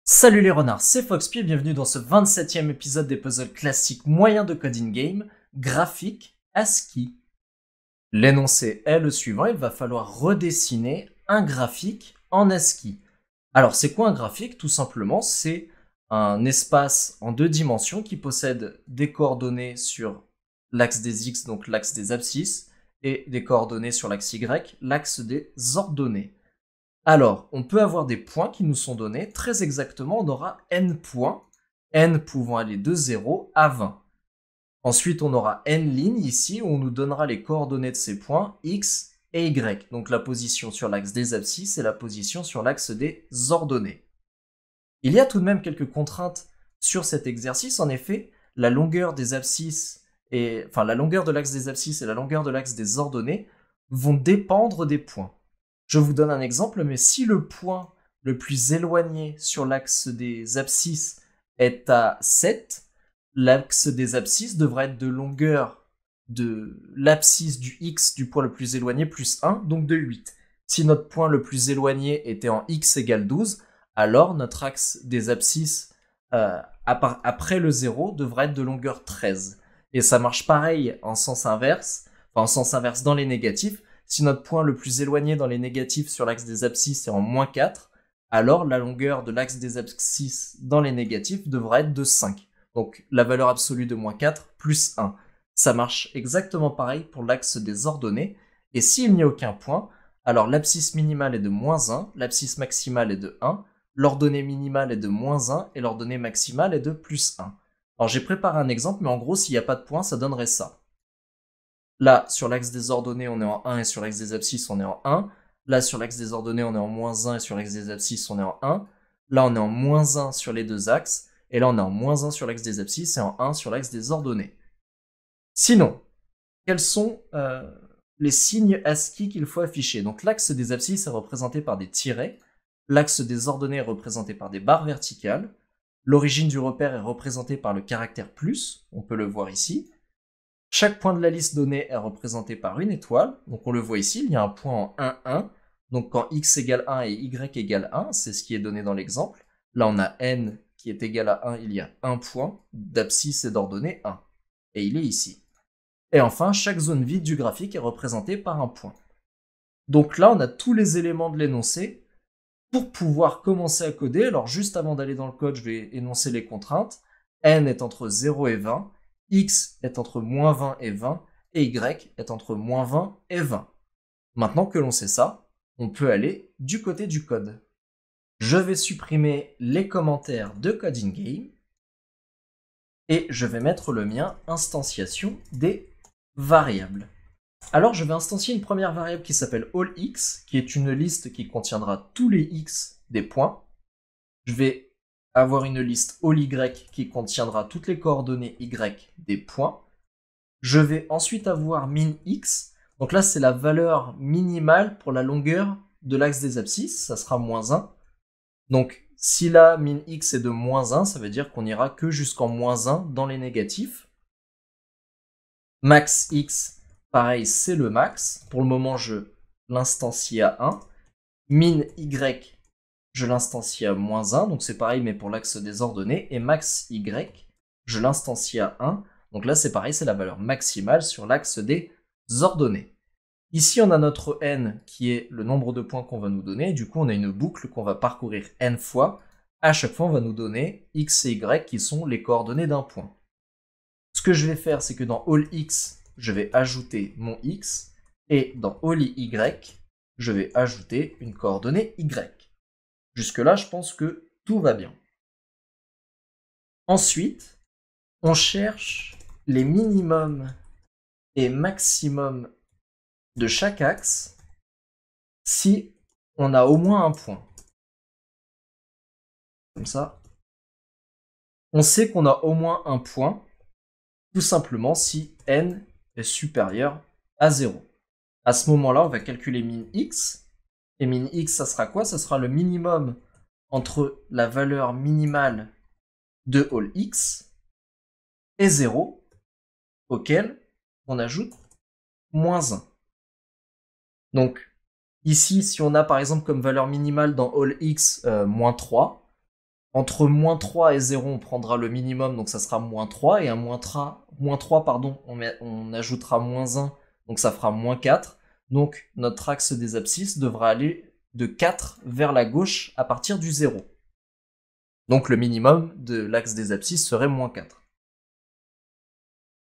Salut les renards, c'est Foxpy et bienvenue dans ce 27e épisode des puzzles classiques moyens de code in-game, graphique, ASCII. L'énoncé est le suivant, il va falloir redessiner un graphique en ASCII. Alors c'est quoi un graphique? Tout simplement, c'est un espace en deux dimensions qui possède des coordonnées sur l'axe des X, donc l'axe des abscisses, et des coordonnées sur l'axe Y, l'axe des ordonnées. Alors, on peut avoir des points qui nous sont donnés. Très exactement, on aura n points, n pouvant aller de 0 à 20. Ensuite, on aura n lignes ici où on nous donnera les coordonnées de ces points, x et y. Donc la position sur l'axe des abscisses et la position sur l'axe des ordonnées. Il y a tout de même quelques contraintes sur cet exercice. En effet, la longueur des abscisses la longueur de l'axe des abscisses et la longueur de l'axe des ordonnées vont dépendre des points. Je vous donne un exemple, mais si le point le plus éloigné sur l'axe des abscisses est à 7, l'axe des abscisses devra être de longueur de l'abscisse du x du point le plus éloigné plus 1, donc de 8. Si notre point le plus éloigné était en x égale 12, alors notre axe des abscisses après le 0 devra être de longueur 13. Et ça marche pareil en sens inverse, en sens inverse dans les négatifs. Si notre point le plus éloigné dans les négatifs sur l'axe des abscisses est en moins 4, alors la longueur de l'axe des abscisses dans les négatifs devra être de 5. Donc la valeur absolue de moins 4 plus 1. Ça marche exactement pareil pour l'axe des ordonnées. Et s'il n'y a aucun point, alors l'abscisse minimale est de moins 1, l'abscisse maximale est de 1, l'ordonnée minimale est de moins 1 et l'ordonnée maximale est de plus 1. Alors j'ai préparé un exemple, mais en gros, s'il n'y a pas de point, ça donnerait ça. Là, sur l'axe des ordonnées, on est en 1 et sur l'axe des abscisses, on est en 1. Là, sur l'axe des ordonnées, on est en moins 1 et sur l'axe des abscisses, on est en 1. Là, on est en moins 1 sur les deux axes. Et là, on est en moins 1 sur l'axe des abscisses et en 1 sur l'axe des ordonnées. Sinon, quels sont les signes ASCII qu'il faut afficher? Donc l'axe des abscisses est représenté par des tirets. L'axe des ordonnées est représenté par des barres verticales. L'origine du repère est représentée par le caractère plus, on peut le voir ici. Chaque point de la liste donnée est représenté par une étoile. Donc on le voit ici, il y a un point en 1, 1. Donc quand x égale 1 et y égale 1, c'est ce qui est donné dans l'exemple. Là on a n qui est égal à 1, il y a un point d'abscisse et d'ordonnée 1. Et il est ici. Et enfin, chaque zone vide du graphique est représentée par un point. Donc là on a tous les éléments de l'énoncé pour pouvoir commencer à coder. Alors juste avant d'aller dans le code, je vais énoncer les contraintes. N est entre 0 et 20. X est entre moins 20 et 20, et Y est entre moins 20 et 20. Maintenant que l'on sait ça, on peut aller du côté du code. Je vais supprimer les commentaires de Code in Game, et je vais mettre le mien instanciation des variables. Alors je vais instancier une première variable qui s'appelle allX, qui est une liste qui contiendra tous les X des points. Je vais avoir une liste all-y qui contiendra toutes les coordonnées y des points. Je vais ensuite avoir min x. Donc là, c'est la valeur minimale pour la longueur de l'axe des abscisses. Ça sera moins 1. Donc si là, min x est de moins 1, ça veut dire qu'on ira que jusqu'en moins 1 dans les négatifs. Max x, pareil, c'est le max. Pour le moment, je l'instancie à 1. Min y, je l'instancie à moins 1, donc c'est pareil mais pour l'axe des ordonnées, et max y, je l'instancie à 1, donc là c'est pareil, c'est la valeur maximale sur l'axe des ordonnées. Ici on a notre n qui est le nombre de points qu'on va nous donner, et du coup on a une boucle qu'on va parcourir n fois, à chaque fois on va nous donner x et y qui sont les coordonnées d'un point. Ce que je vais faire c'est que dans allX, je vais ajouter mon x, et dans ally, je vais ajouter une coordonnée y. Jusque-là, je pense que tout va bien. Ensuite, on cherche les minimums et maximums de chaque axe si on a au moins un point. Comme ça, on sait qu'on a au moins un point, tout simplement si n est supérieur à 0. À ce moment-là, on va calculer min x. Et min x, ça sera quoi? Ça sera le minimum entre la valeur minimale de allX et 0, auquel on ajoute moins 1. Donc, ici, si on a par exemple comme valeur minimale dans allX moins 3, Entre moins 3 et 0, on prendra le minimum, donc ça sera moins 3, et à moins 3 pardon, on ajoutera moins 1, donc ça fera moins 4. Donc notre axe des abscisses devra aller de 4 vers la gauche à partir du 0. Donc le minimum de l'axe des abscisses serait moins 4.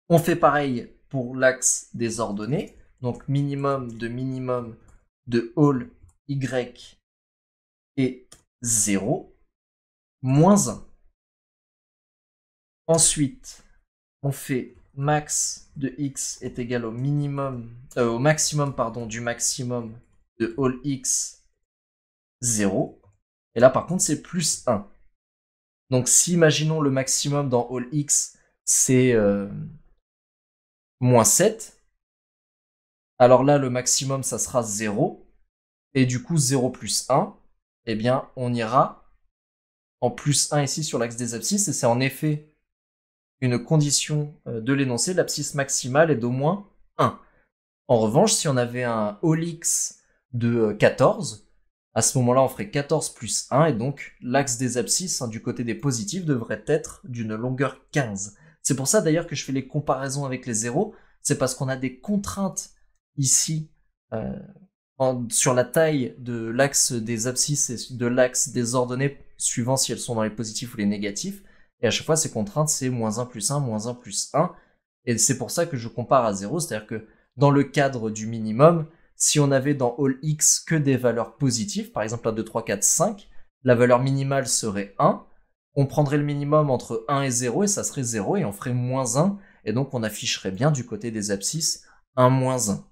On fait pareil pour l'axe des ordonnées, donc minimum de all y est 0, moins 1. Ensuite, on fait max de x est égal au maximum du maximum de all x 0. Et là, par contre, c'est plus 1. Donc, si imaginons le maximum dans all x, c'est moins 7, alors là, le maximum, ça sera 0. Et du coup, 0 plus 1, eh bien, on ira en plus 1 ici sur l'axe des abscisses. Et c'est en effet une condition de l'énoncé, l'abscisse maximale est d'au moins 1. En revanche, si on avait un all x de 14, à ce moment-là, on ferait 14 plus 1, et donc l'axe des abscisses du côté des positifs devrait être d'une longueur 15. C'est pour ça d'ailleurs que je fais les comparaisons avec les zéros, c'est parce qu'on a des contraintes ici sur la taille de l'axe des abscisses et de l'axe des ordonnées, suivant si elles sont dans les positifs ou les négatifs. Et à chaque fois, ces contraintes, c'est moins 1 plus 1, moins 1 plus 1. Et c'est pour ça que je compare à 0, c'est-à-dire que dans le cadre du minimum, si on avait dans all x que des valeurs positives, par exemple 1, 2, 3, 4, 5, la valeur minimale serait 1. On prendrait le minimum entre 1 et 0, et ça serait 0, et on ferait moins 1. Et donc on afficherait bien du côté des abscisses 1 moins 1.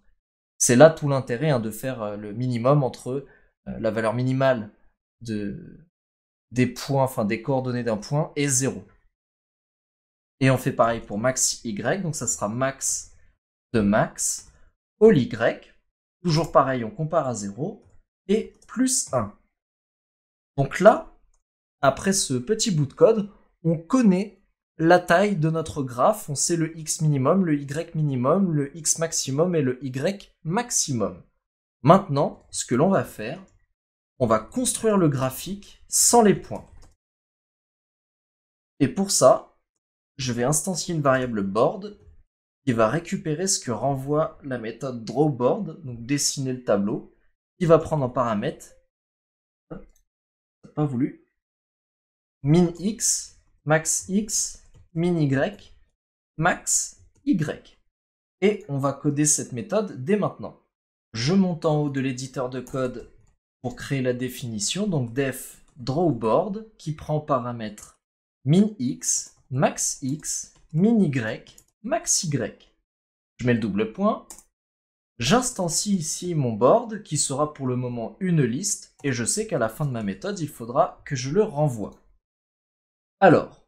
C'est là tout l'intérêt de faire le minimum entre la valeur minimale des points, enfin des coordonnées d'un point et 0. Et on fait pareil pour max y, donc ça sera max de max all y. Toujours pareil, on compare à 0 et plus 1. Donc là, après ce petit bout de code, on connaît la taille de notre graphe, on sait le x minimum, le y minimum, le x maximum et le y maximum. Maintenant, ce que l'on va faire, on va construire le graphique sans les points. Et pour ça, je vais instancier une variable board qui va récupérer ce que renvoie la méthode drawBoard, donc dessiner le tableau, qui va prendre en paramètre, pas voulu, min x, max x, min y, max y. Et on va coder cette méthode dès maintenant. Je monte en haut de l'éditeur de code pour créer la définition, donc def drawBoard qui prend en paramètre min x, max x, min y, max y. Je mets le double point. J'instancie ici mon board qui sera pour le moment une liste et je sais qu'à la fin de ma méthode, il faudra que je le renvoie. Alors,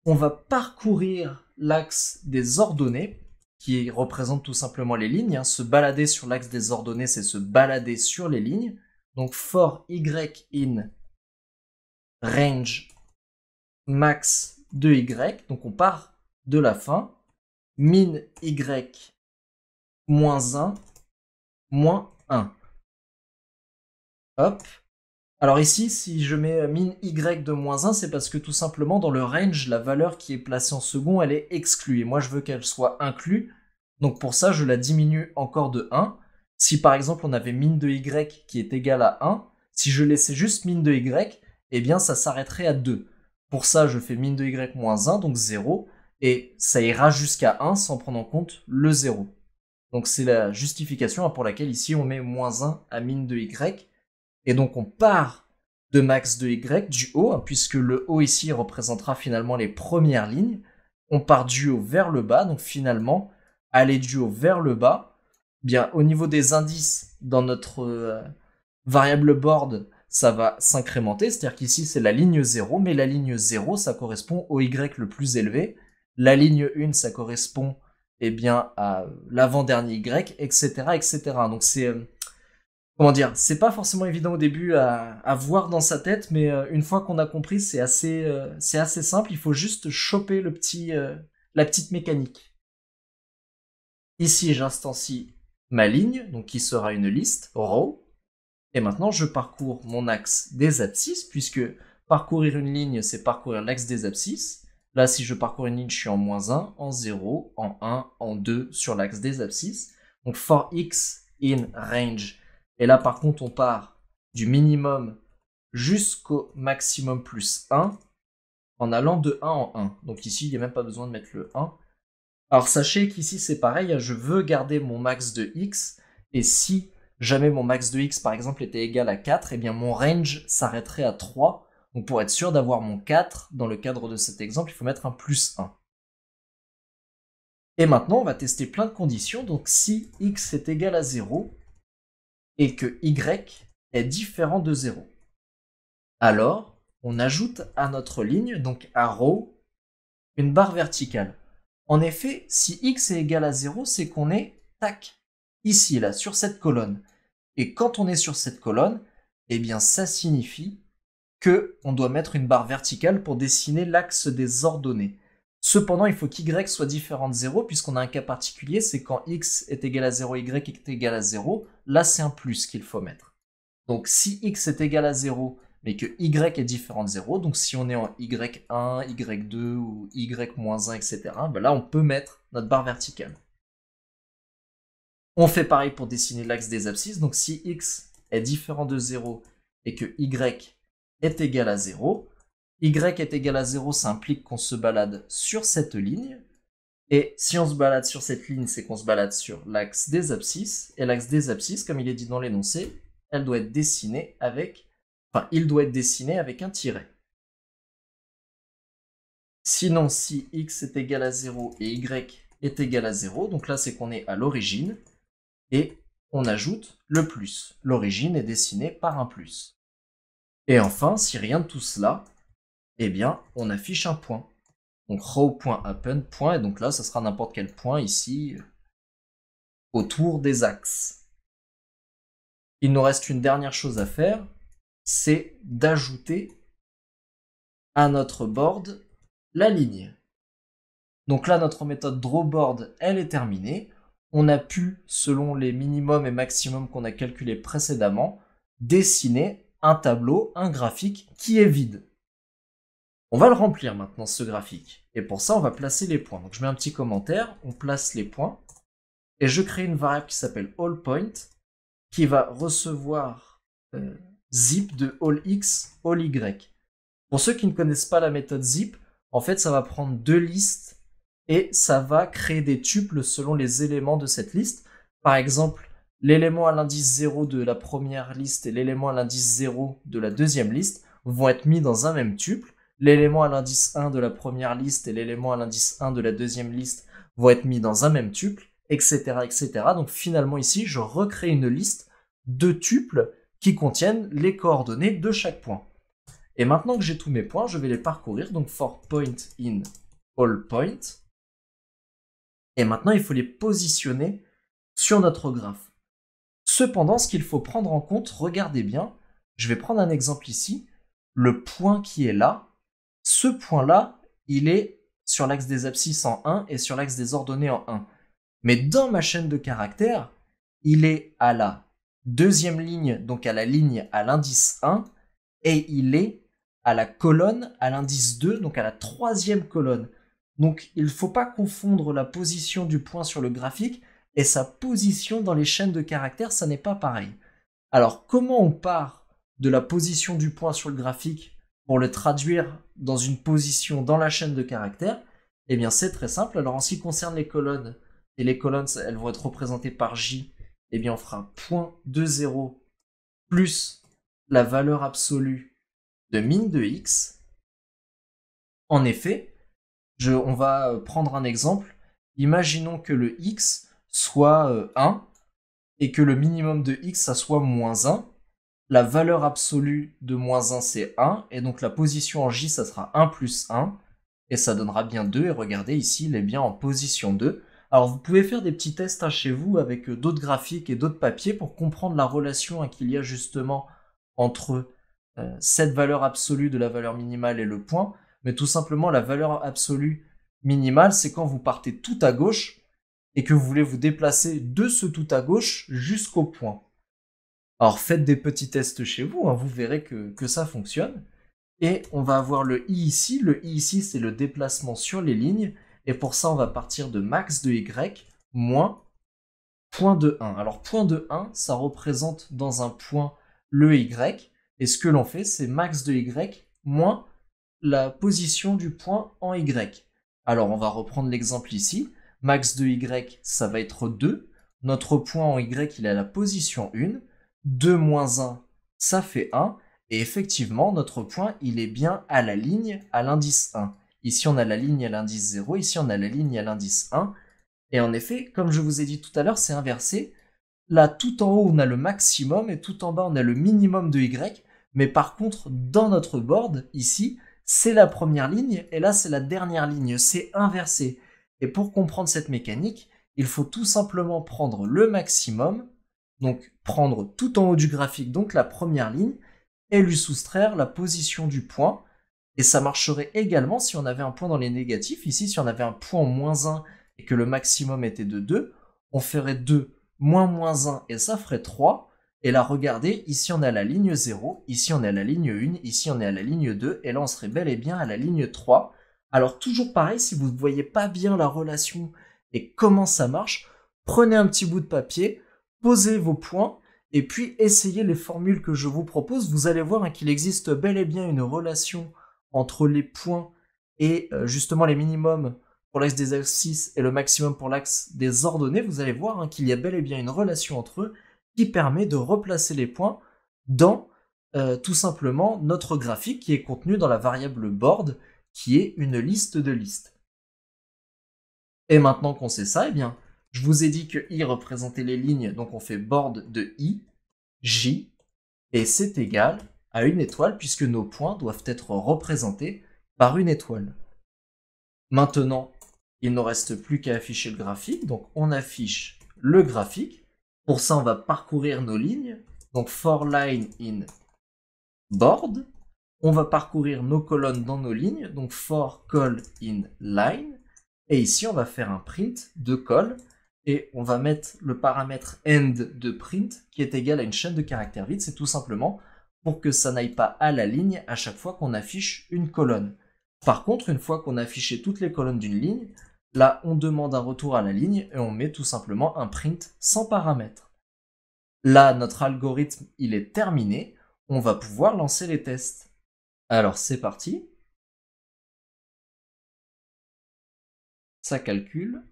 on va parcourir l'axe des ordonnées qui représente tout simplement les lignes. Se balader sur l'axe des ordonnées, c'est se balader sur les lignes. Donc for y in range max de y, donc on part de la fin, min y moins 1, moins 1. Hop. Alors ici, si je mets min y de moins 1, c'est parce que tout simplement dans le range, la valeur qui est placée en second, elle est exclue. Et moi, je veux qu'elle soit inclue. Donc pour ça, je la diminue encore de 1. Si par exemple, on avait min de y qui est égal à 1, si je laissais juste min de y, eh bien ça s'arrêterait à 2. Pour ça, je fais min de y moins 1, donc 0. Et ça ira jusqu'à 1 sans prendre en compte le 0. Donc c'est la justification pour laquelle ici on met moins 1 à min de y. Et donc on part de max de y du haut, puisque le haut ici représentera finalement les premières lignes. On part du haut vers le bas, donc finalement, aller du haut vers le bas, bien au niveau des indices dans notre variable board, ça va s'incrémenter, c'est-à-dire qu'ici c'est la ligne 0, mais la ligne 0 ça correspond au y le plus élevé, la ligne 1 ça correspond bien à l'avant-dernier y, etc. etc. Donc c'est... comment dire, c'est pas forcément évident au début à voir dans sa tête, mais une fois qu'on a compris, c'est assez simple. Il faut juste choper la petite mécanique. Ici, j'instancie ma ligne, donc qui sera une liste, row. Et maintenant, je parcours mon axe des abscisses, puisque parcourir une ligne, c'est parcourir l'axe des abscisses. Là, si je parcours une ligne, je suis en -1, en 0, en 1, en 2 sur l'axe des abscisses. Donc for x in range. Et là, par contre, on part du minimum jusqu'au maximum plus 1 en allant de 1 en 1. Donc ici, il n'y a même pas besoin de mettre le 1. Alors sachez qu'ici, c'est pareil, je veux garder mon max de x. Et si jamais mon max de x, par exemple, était égal à 4, eh bien mon range s'arrêterait à 3. Donc pour être sûr d'avoir mon 4, dans le cadre de cet exemple, il faut mettre un plus 1. Et maintenant, on va tester plein de conditions. Donc si x est égal à 0 et que y est différent de 0, alors on ajoute à notre ligne, donc à row, une barre verticale. En effet, si x est égal à 0, c'est qu'on est, tac, ici, là, sur cette colonne. Et quand on est sur cette colonne, eh bien ça signifie qu'on doit mettre une barre verticale pour dessiner l'axe des ordonnées. Cependant, il faut qu'y soit différent de 0, puisqu'on a un cas particulier, c'est quand x est égal à 0, y est égal à 0, là c'est un plus qu'il faut mettre. Donc si x est égal à 0, mais que y est différent de 0, donc si on est en y1, y2 ou y-1, etc., ben là on peut mettre notre barre verticale. On fait pareil pour dessiner l'axe des abscisses, donc si x est différent de 0 et que y est égal à 0, y est égal à 0, ça implique qu'on se balade sur cette ligne, et si on se balade sur cette ligne, c'est qu'on se balade sur l'axe des abscisses, et l'axe des abscisses, comme il est dit dans l'énoncé, il doit être dessiné avec un tiret. Sinon, si x est égal à 0 et y est égal à 0, donc là c'est qu'on est à l'origine, et on ajoute le plus. L'origine est dessinée par un plus. Et enfin, si rien de tout cela, eh bien, on affiche un point. Donc row.append, point, et donc là, ça sera n'importe quel point ici, autour des axes. Il nous reste une dernière chose à faire, c'est d'ajouter à notre board la ligne. Donc là, notre méthode drawBoard, elle est terminée. On a pu, selon les minimums et maximums qu'on a calculés précédemment, dessiner un tableau, un graphique qui est vide. On va le remplir maintenant, ce graphique. Et pour ça, on va placer les points. Donc je mets un petit commentaire, on place les points, et je crée une variable qui s'appelle allPoint, qui va recevoir zip de allx,ally. Pour ceux qui ne connaissent pas la méthode zip, en fait, ça va prendre deux listes et ça va créer des tuples selon les éléments de cette liste. Par exemple, l'élément à l'indice 0 de la première liste et l'élément à l'indice 0 de la deuxième liste vont être mis dans un même tuple. L'élément à l'indice 1 de la première liste et l'élément à l'indice 1 de la deuxième liste vont être mis dans un même tuple, etc., etc. Donc finalement ici, je recrée une liste de tuples qui contiennent les coordonnées de chaque point. Et maintenant que j'ai tous mes points, je vais les parcourir, donc for point in all point. Et maintenant, il faut les positionner sur notre graphe. Cependant, ce qu'il faut prendre en compte, regardez bien, je vais prendre un exemple ici, le point qui est là, ce point-là, il est sur l'axe des abscisses en 1 et sur l'axe des ordonnées en 1. Mais dans ma chaîne de caractères, il est à la deuxième ligne, donc à la ligne à l'indice 1, et il est à la colonne à l'indice 2, donc à la troisième colonne. Donc il ne faut pas confondre la position du point sur le graphique et sa position dans les chaînes de caractères, ça n'est pas pareil. Alors comment on part de la position du point sur le graphique pour le traduire dans une position dans la chaîne de caractères? Eh bien c'est très simple. Alors en ce qui concerne les colonnes, et les colonnes elles vont être représentées par J, eh bien on fera .20 plus la valeur absolue de min de x. En effet, on va prendre un exemple. Imaginons que le x soit 1 et que le minimum de x ça soit -1. La valeur absolue de -1 c'est 1 et donc la position en J ça sera 1 plus 1 et ça donnera bien 2 et regardez ici il est bien en position 2. Alors vous pouvez faire des petits tests chez vous avec d'autres graphiques et d'autres papiers pour comprendre la relation qu'il y a justement entre cette valeur absolue de la valeur minimale et le point, mais tout simplement la valeur absolue minimale c'est quand vous partez tout à gauche et que vous voulez vous déplacer de ce tout à gauche jusqu'au point. Alors faites des petits tests chez vous, hein, vous verrez que ça fonctionne. Et on va avoir le i ici. Le i ici, c'est le déplacement sur les lignes. Et pour ça, on va partir de max de y moins point de 1. Alors, point de 1, ça représente dans un point le y. Et ce que l'on fait, c'est max de y moins la position du point en y. Alors, on va reprendre l'exemple ici. Max de y, ça va être 2. Notre point en y, il est à la position 1. 2 moins 1, ça fait 1. Et effectivement, notre point, il est bien à la ligne à l'indice 1. Ici, on a la ligne à l'indice 0. Ici, on a la ligne à l'indice 1. Et en effet, comme je vous ai dit tout à l'heure, c'est inversé. Là, tout en haut, on a le maximum et tout en bas, on a le minimum de y. Mais par contre, dans notre board, ici, c'est la première ligne et là, c'est la dernière ligne. C'est inversé. Et pour comprendre cette mécanique, il faut tout simplement prendre le maximum, donc prendre tout en haut du graphique, donc la première ligne, et lui soustraire la position du point. Et ça marcherait également si on avait un point dans les négatifs. Ici, si on avait un point en moins 1 et que le maximum était de 2, on ferait 2 moins 1 et ça ferait 3. Et là, regardez, ici on est à la ligne 0, ici on est à la ligne 1, ici on est à la ligne 2, et là on serait bel et bien à la ligne 3. Alors toujours pareil, si vous ne voyez pas bien la relation et comment ça marche, prenez un petit bout de papier, posez vos points, et puis essayez les formules que je vous propose. Vous allez voir qu'il existe bel et bien une relation entre les points et justement les minimums pour l'axe des abscisses et le maximum pour l'axe des ordonnées. Vous allez voir qu'il y a bel et bien une relation entre eux qui permet de replacer les points dans tout simplement notre graphique qui est contenu dans la variable board, qui est une liste de listes. Et maintenant qu'on sait ça, eh bien, je vous ai dit que i représentait les lignes, donc on fait board de i, j, et c'est égal à une étoile puisque nos points doivent être représentés par une étoile. Maintenant, il ne nous reste plus qu'à afficher le graphique, donc on affiche le graphique. Pour ça, on va parcourir nos lignes. Donc, for line in board. On va parcourir nos colonnes dans nos lignes. Donc, for col in line. Et ici, on va faire un print de col. Et on va mettre le paramètre end de print qui est égal à une chaîne de caractères vides. C'est tout simplement pour que ça n'aille pas à la ligne à chaque fois qu'on affiche une colonne. Par contre, une fois qu'on a affiché toutes les colonnes d'une ligne, là, on demande un retour à la ligne et on met tout simplement un print sans paramètre. Là, notre algorithme, il est terminé. On va pouvoir lancer les tests. Alors, c'est parti. Ça calcule.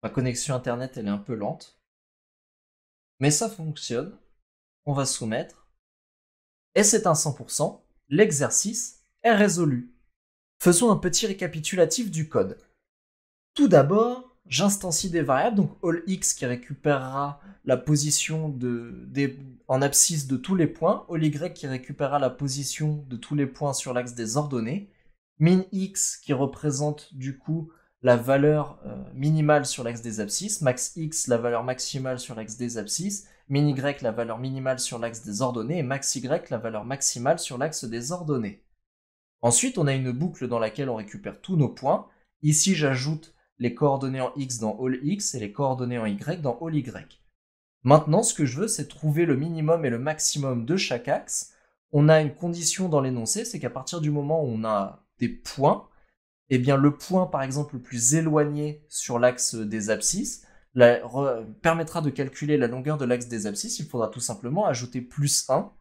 Ma connexion Internet, elle est un peu lente. Mais ça fonctionne. On va soumettre. Et c'est un 100%. L'exercice est résolu. Faisons un petit récapitulatif du code. Tout d'abord, j'instancie des variables, donc allX qui récupérera la position en abscisse de tous les points, allY qui récupérera la position de tous les points sur l'axe des ordonnées, minx qui représente du coup la valeur minimale sur l'axe des abscisses, maxx la valeur maximale sur l'axe des abscisses, min y la valeur minimale sur l'axe des ordonnées et max y la valeur maximale sur l'axe des ordonnées. Ensuite, on a une boucle dans laquelle on récupère tous nos points. Ici, j'ajoute les coordonnées en x dans allx et les coordonnées en y dans all y. Maintenant, ce que je veux, c'est trouver le minimum et le maximum de chaque axe. On a une condition dans l'énoncé, c'est qu'à partir du moment où on a des points, eh bien le point, par exemple, le plus éloigné sur l'axe des abscisses permettra de calculer la longueur de l'axe des abscisses. Il faudra tout simplement ajouter plus 1,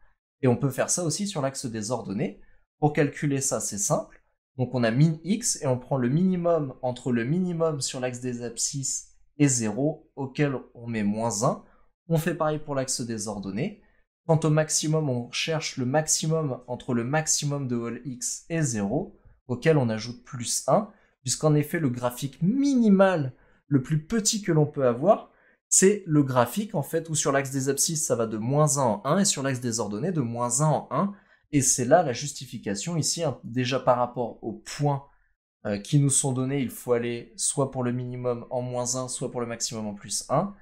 et on peut faire ça aussi sur l'axe des ordonnées. Pour calculer ça, c'est simple. Donc on a min x et on prend le minimum entre le minimum sur l'axe des abscisses et 0, auquel on met moins 1. On fait pareil pour l'axe des ordonnées. Quant au maximum, on cherche le maximum entre le maximum de all x et 0, auquel on ajoute plus 1, puisqu'en effet le graphique minimal le plus petit que l'on peut avoir, c'est le graphique en fait où sur l'axe des abscisses ça va de moins 1 en 1 et sur l'axe des ordonnées de moins 1 en 1. Et c'est là la justification ici, déjà par rapport aux points qui nous sont donnés, il faut aller soit pour le minimum en moins 1, soit pour le maximum en plus 1.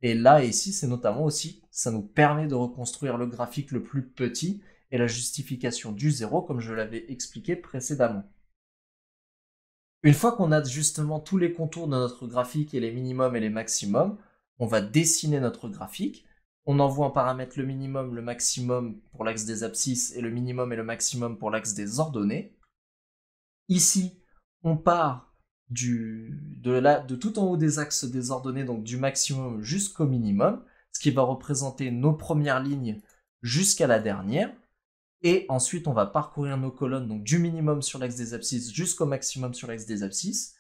Et là et ici, c'est notamment aussi, ça nous permet de reconstruire le graphique le plus petit et la justification du 0, comme je l'avais expliqué précédemment. Une fois qu'on a justement tous les contours de notre graphique et les minimums et les maximums, on va dessiner notre graphique. on envoie en paramètre le minimum, le maximum pour l'axe des abscisses et le minimum et le maximum pour l'axe des ordonnées. Ici, on part de tout en haut des axes des ordonnées, donc du maximum jusqu'au minimum, ce qui va représenter nos premières lignes jusqu'à la dernière. Et ensuite, on va parcourir nos colonnes, donc du minimum sur l'axe des abscisses jusqu'au maximum sur l'axe des abscisses.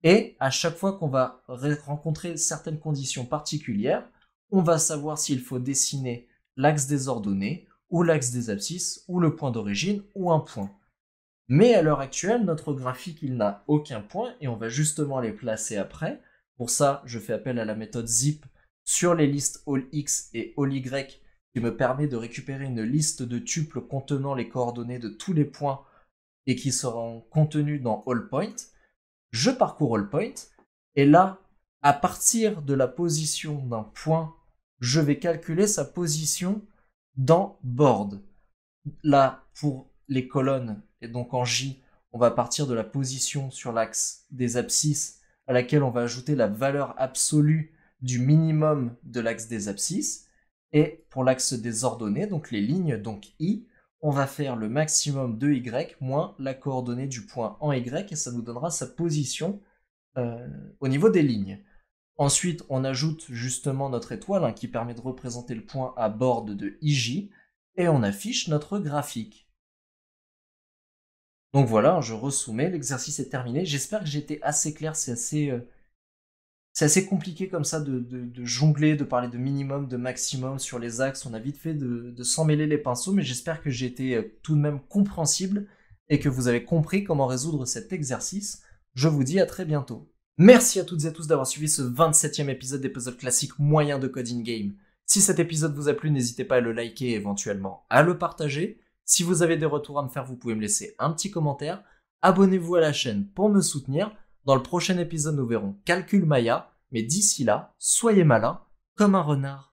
Et à chaque fois qu'on va rencontrer certaines conditions particulières, on va savoir s'il faut dessiner l'axe des ordonnées, ou l'axe des abscisses, ou le point d'origine, ou un point. Mais à l'heure actuelle, notre graphique, il n'a aucun point, et on va justement les placer après. Pour ça, je fais appel à la méthode zip sur les listes allx et ally, qui me permet de récupérer une liste de tuples contenant les coordonnées de tous les points et qui seront contenus dans allPoint. Je parcours allPoint, et là, à partir de la position d'un point, je vais calculer sa position dans board. Là, pour les colonnes, et donc en J, on va partir de la position sur l'axe des abscisses à laquelle on va ajouter la valeur absolue du minimum de l'axe des abscisses. Et pour l'axe des ordonnées, donc les lignes, donc I, on va faire le maximum de Y moins la coordonnée du point en Y, et ça nous donnera sa position au niveau des lignes. Ensuite, on ajoute justement notre étoile qui permet de représenter le point à board de IJ, et on affiche notre graphique. Donc voilà, je resoumets, l'exercice est terminé. J'espère que j'ai été assez clair, c'est assez compliqué comme ça de jongler, de parler de minimum, de maximum sur les axes. On a vite fait de s'en mêler les pinceaux, mais j'espère que j'ai été tout de même compréhensible et que vous avez compris comment résoudre cet exercice. Je vous dis à très bientôt. Merci à toutes et à tous d'avoir suivi ce 27e épisode des puzzles classiques moyens de Coding Game. Si cet épisode vous a plu, n'hésitez pas à le liker et éventuellement à le partager. Si vous avez des retours à me faire, vous pouvez me laisser un petit commentaire. Abonnez-vous à la chaîne pour me soutenir. Dans le prochain épisode, nous verrons Calcul Maya, mais d'ici là, soyez malins comme un renard.